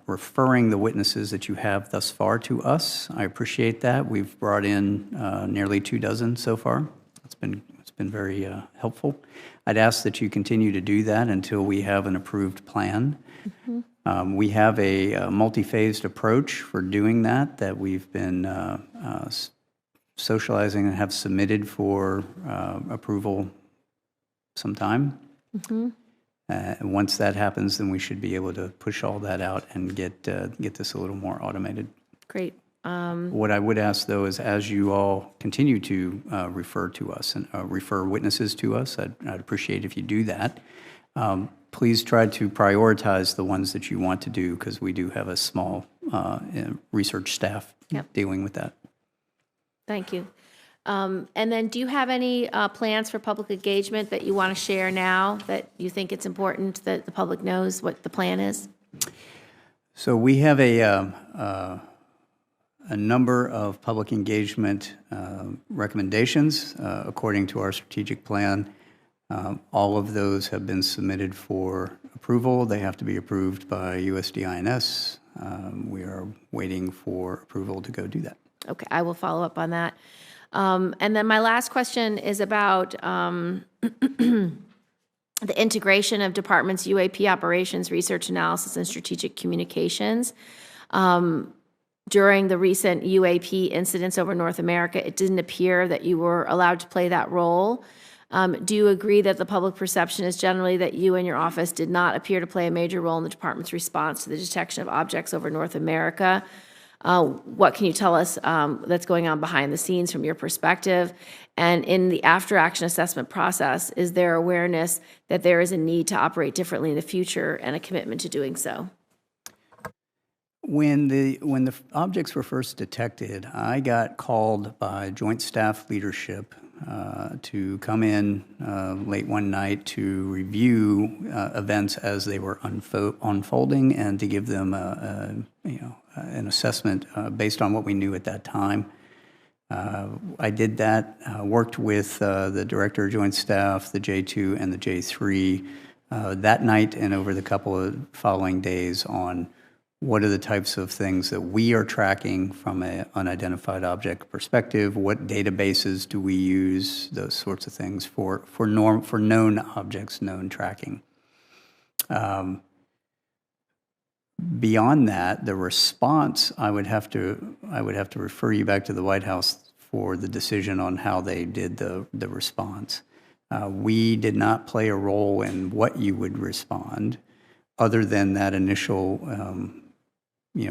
referring the witnesses that you have thus far to us. I appreciate that. We've brought in nearly 24 so far. It's been very helpful. I'd ask that you continue to do that until we have an approved plan. Mm-hmm. We have a multi-phased approach for doing that we've been socializing and have submitted for approval sometime. Mm-hmm. Once that happens, then we should be able to push all that out and get this a little more automated. Great. What I would ask, though, is as you all continue to refer to us and refer witnesses to us, I'd appreciate if you do that. Please try to prioritize the ones that you want to do, because we do have a small research staff dealing with that. Thank you. And then do you have any plans for public engagement that you want to share now that you think it's important that the public knows what the plan is? So we have a number of public engagement recommendations according to our strategic plan. All of those have been submitted for approval. They have to be approved by USDINS. We are waiting for approval to go do that. Okay, I will follow up on that. And then my last question is about the integration of departments' UAP operations, research analysis, and strategic communications. During the recent UAP incidents over North America, it didn't appear that you were allowed to play that role. Do you agree that the public perception is generally that you and your office did not appear to play a major role in the department's response to the detection of objects over North America? What can you tell us that's going on behind the scenes from your perspective? And in the after-action assessment process, is there awareness that there is a need to operate differently in the future and a commitment to doing so? When the objects were first detected, I got called by Joint Staff Leadership to come in late one night to review events as they were unfolding and to give them an assessment based on what we knew at that time. I did that, worked with the Director of Joint Staff, the J2 and the J3 that night and over the couple of following days on what are the types of things that we are tracking from an unidentified object perspective, what databases do we use, those sorts of things for known objects, known tracking. Beyond that, the response, I would have to refer you back to the White House for the decision on how they did the response. We did not play a role in what you would respond, other than that initial,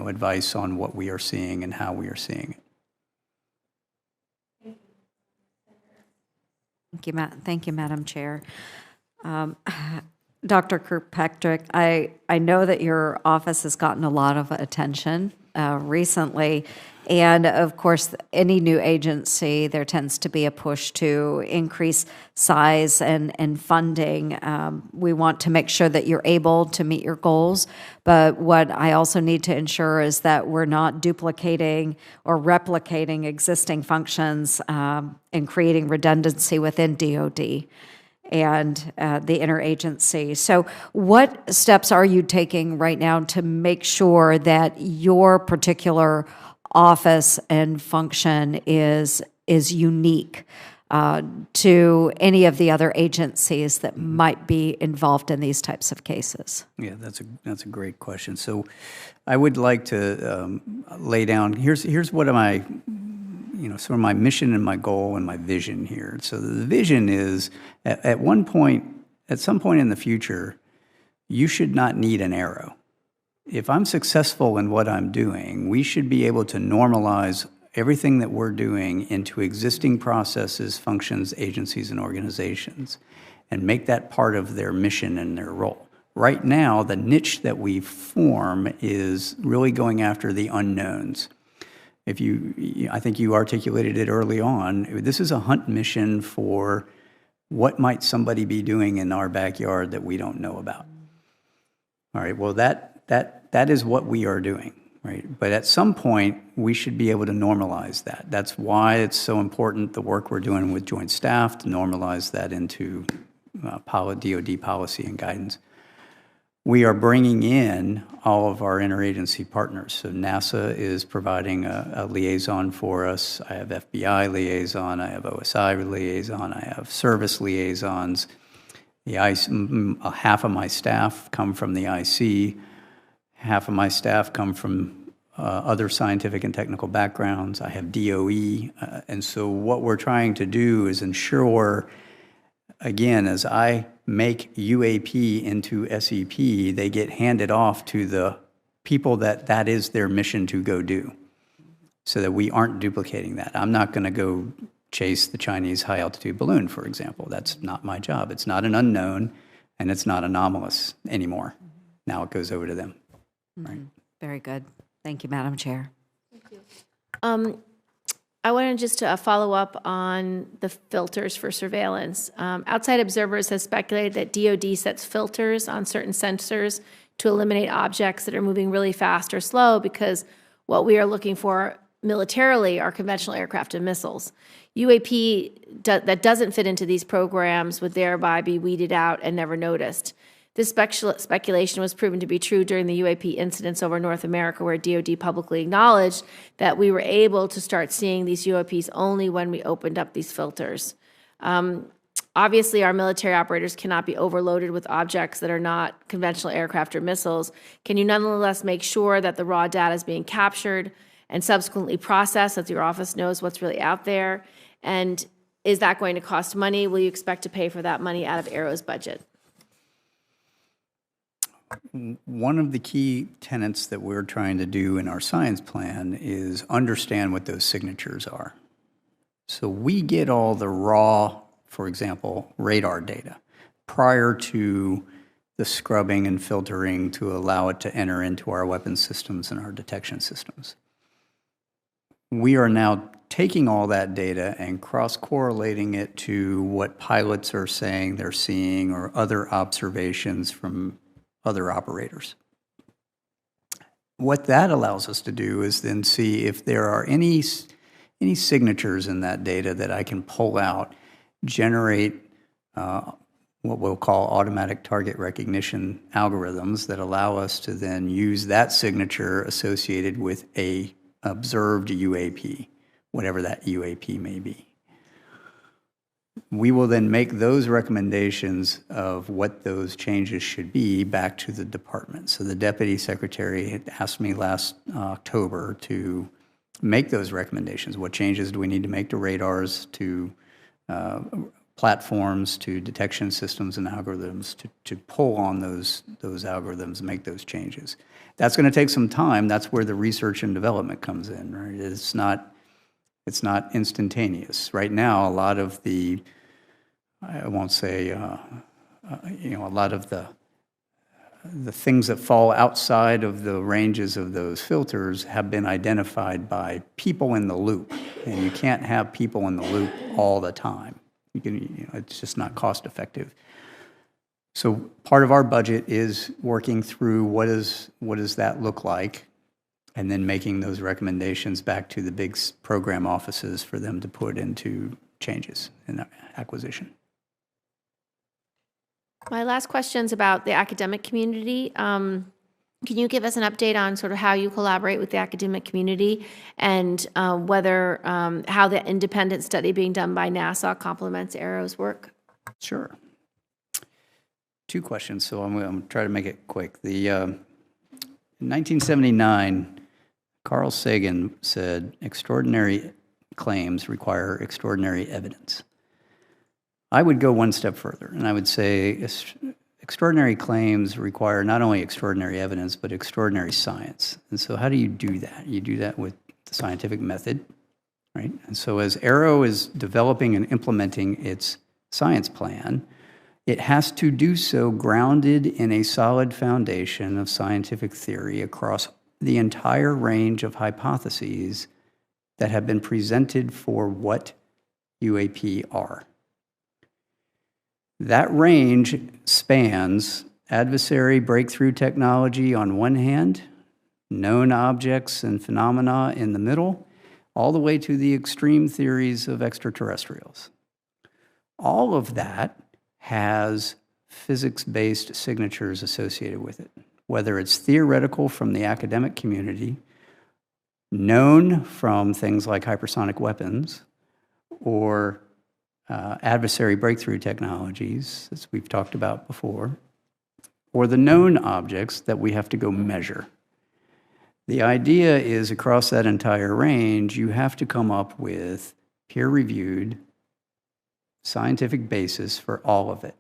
advice on what we are seeing and how we are seeing it. Thank you, Madam Chair. Dr. Kirkpatrick, I know that your office has gotten a lot of attention recently, and of course, any new agency, there tends to be a push to increase size and funding. We want to make sure that you're able to meet your goals, but what I also need to ensure is that we're not duplicating or replicating existing functions and creating redundancy within DoD and the interagency. So what steps are you taking right now to make sure that your particular office and function is unique to any of the other agencies that might be involved in these types of cases? Yeah, that's a great question. So I would like to lay down, here's what am I, sort of my mission and my goal and my vision here. So the vision is at some point in the future, you should not need an arrow. If I'm successful in what I'm doing, we should be able to normalize everything that we're doing into existing processes, functions, agencies, and organizations, and make that part of their mission and their role. Right now, the niche that we form is really going after the unknowns. I think you articulated it early on, this is a hunt mission for what might somebody be doing in our backyard that we don't know about. All right, well, that is what we are doing, right? But at some point, we should be able to normalize that. That's why it's so important, the work we're doing with joint staff, to normalize that into DoD policy and guidance. We are bringing in all of our interagency partners. So NASA is providing a liaison for us. I have FBI liaison, I have OSI liaison, I have service liaisons. Half of my staff come from the IC, half of my staff come from other scientific and technical backgrounds. I have DOE, and so what we're trying to do is ensure, again, as I make UAP into SEP, they get handed off to the people that is their mission to go do, so that we aren't duplicating that. I'm not going to go chase the Chinese high-altitude balloon, for example. That's not my job. It's not an unknown, and it's not anomalous anymore. Now it goes over to them. Right. Very good. Thank you, Madam Chair. I wanted just to follow up on the filters for surveillance. Outside observers have speculated that DoD sets filters on certain sensors to eliminate objects that are moving really fast or slow, because what we are looking for militarily are conventional aircraft and missiles. UAP that doesn't fit into these programs would thereby be weeded out and never noticed. This speculation was proven to be true during the UAP incidents over North America, where DoD publicly acknowledged that we were able to start seeing these UAPs only when we opened up these filters. Obviously, our military operators cannot be overloaded with objects that are not conventional aircraft or missiles. Can you nonetheless make sure that the raw data is being captured and subsequently processed, so that your office knows what's really out there? And is that going to cost money? Will you expect to pay for that money out of Aero's budget? One of the key tenets that we're trying to do in our science plan is understand what those signatures are. So we get all the raw, for example, radar data prior to the scrubbing and filtering to allow it to enter into our weapons systems and our detection systems. We are now taking all that data and cross-correlating it to what pilots are saying they're seeing or other observations from other operators. What that allows us to do is then see if there are any signatures in that data that I can pull out, generate what we'll call automatic target recognition algorithms that allow us to then use that signature associated with a observed UAP, whatever that UAP may be. We will then make those recommendations of what those changes should be back to the department. So the Deputy Secretary had asked me last October to make those recommendations. What changes do we need to make to radars, to platforms, to detection systems and algorithms, to pull on those algorithms and make those changes? That's going to take some time. That's where the research and development comes in, right? It's not instantaneous. Right now, a lot of the, I won't say, a lot of the things that fall outside of the ranges of those filters have been identified by people in the loop, and you can't have people in the loop all the time. It's just not cost effective. So part of our budget is working through what does that look like, and then making those recommendations back to the big program offices for them to put into changes in acquisition. My last question is about the academic community. Can you give us an update on sort of how you collaborate with the academic community and whether how the independent study being done by NASA complements Arrow's work? Sure. Two questions, so I'm going to try to make it quick. In 1979, Carl Sagan said, extraordinary claims require extraordinary evidence. I would go one step further, and I would say extraordinary claims require not only extraordinary evidence, but extraordinary science. And so how do you do that? You do that with the scientific method, right? And so as Arrow is developing and implementing its science plan, it has to do so grounded in a solid foundation of scientific theory across the entire range of hypotheses that have been presented for what UAP are. That range spans adversary breakthrough technology on one hand, known objects and phenomena in the middle, all the way to the extreme theories of extraterrestrials. All of that has physics-based signatures associated with it, whether it's theoretical from the academic community, known from things like hypersonic weapons, or adversary breakthrough technologies, as we've talked about before, or the known objects that we have to go measure. The idea is across that entire range, you have to come up with peer-reviewed scientific basis for all of it.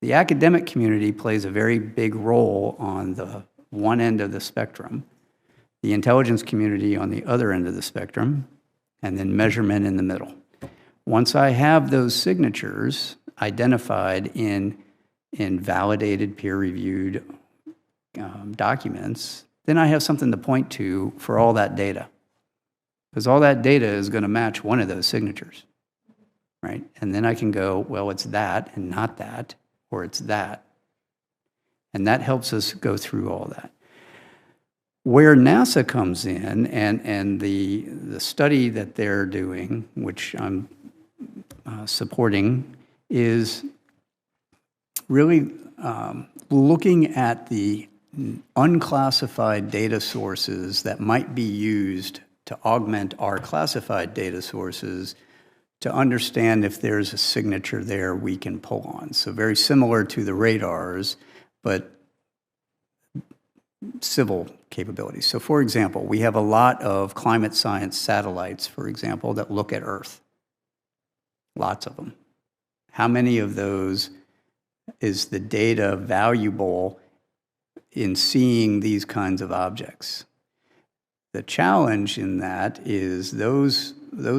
The academic community plays a very big role on the one end of the spectrum, the intelligence community on the other end of the spectrum, and then measurement in the middle. Once I have those signatures identified in validated, peer-reviewed documents, then I have something to point to for all that data. Because all that data is going to match one of those signatures, right? And then I can go, well, it's that and not that, or it's that. And that helps us go through all that. Where NASA comes in and the study that they're doing, which I'm supporting, is really looking at the unclassified data sources that might be used to augment our classified data sources to understand if there's a signature there we can pull on. So very similar to the radars, but civil capabilities. So for example, we have a lot of climate science satellites, for example, that look at Earth. Lots of them. How many of those is the data valuable in seeing these kinds of objects? The challenge in that is those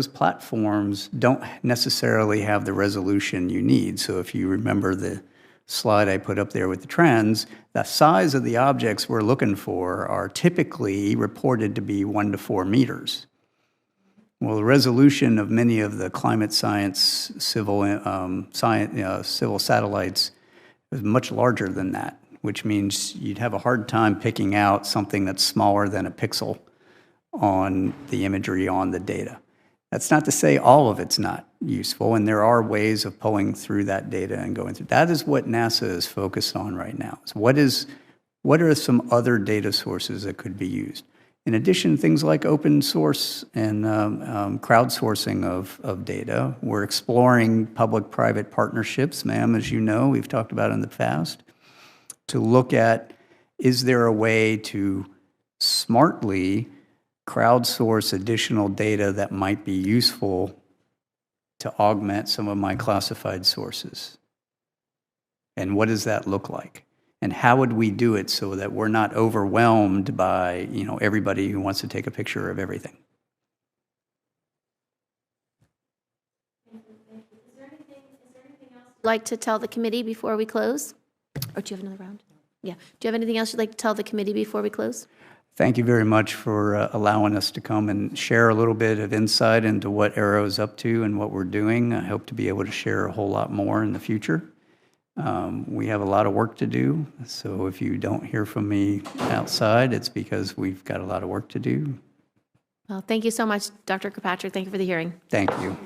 platforms don't necessarily have the resolution you need. So if you remember the slide I put up there with the trends, the size of the objects we're looking for are typically reported to be 1 to 4 meters. Well, the resolution of many of the climate science civil satellites is much larger than that, which means you'd have a hard time picking out something that's smaller than a pixel on the imagery on the data. That's not to say all of it's not useful, and there are ways of pulling through that data and going through. That is what NASA is focused on right now. So what are some other data sources that could be used? In addition, things like open source and crowdsourcing of data. We're exploring public-private partnerships, ma'am, as you know, we've talked about in the past, to look at, is there a way to smartly crowdsource additional data that might be useful to augment some of my classified sources? And what does that look like? And how would we do it so that we're not overwhelmed by, everybody who wants to take a picture of everything? Is there anything else you'd like to tell the committee before we close? Or do you have another round? Yeah. Do you have anything else you'd like to tell the committee before we close? Thank you very much for allowing us to come and share a little bit of insight into what Arrow is up to and what we're doing. I hope to be able to share a whole lot more in the future. We have a lot of work to do, so if you don't hear from me outside, it's because we've got a lot of work to do. Well, thank you so much, Dr. Kirkpatrick. Thank you for the hearing. Thank you.